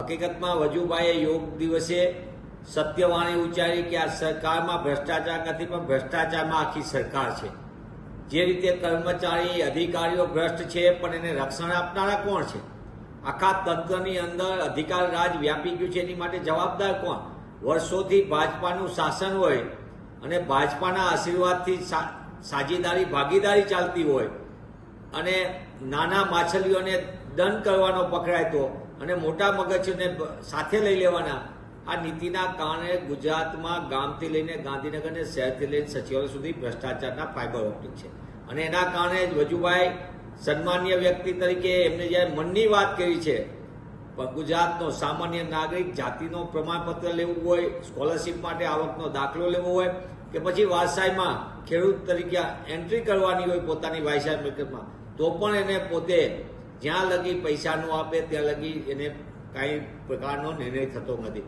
હકીકતમાં વજુભાઈએ યોગ દિવસે સત્યવાણી ઉચ્ચારી કે આ સરકારમાં ભ્રષ્ટાચાર નથી, પણ ભ્રષ્ટાચારમાં આખી સરકાર છે. જે રીતે કર્મચારી અધિકારીઓ ભ્રષ્ટ છે, પણ એને રક્ષણ આપનારા કોણ છે? આખા તંત્રની અંદર અધિકાર રાજ વ્યાપી ગયું છે, એની માટે જવાબદાર કોણ? વર્ષોથી ભાજપાનું શાસન હોય અને ભાજપાના આશીર્વાદથી સાજીદારી ભાગીદારી ચાલતી હોય અને નાના માછલીઓને દંડ કરવાનો પકડાય તો અને મોટા મગજને સાથે લઈ લેવાના, આ નીતિના કારણે ગુજરાતમાં ગામથી લઈને ગાંધીનગર ને શહેરથી લઈને સચિવાલય સુધી ભ્રષ્ટાચારના ફાઇબર ઓપ્ટિક છે. અને એના કારણે જ વજુભાઈ સન્માનીય વ્યક્તિ તરીકે એમને જ્યારે મનની વાત કરી છે, પણ ગુજરાતનો સામાન્ય નાગરિક જાતિનો પ્રમાણપત્ર લેવું હોય, સ્કોલરશીપ માટે આવકનો દાખલો લેવો હોય કે પછી વારસાઈમાં ખેડૂત તરીકે એન્ટ્રી કરવાની હોય પોતાની વાયસાઈ મિલકતમાં, તો પણ એને પોતે જ્યાં લગી પૈસા ન આપે ત્યાં લગી એને કાંઈ પ્રકારનો નિર્ણય થતો નથી.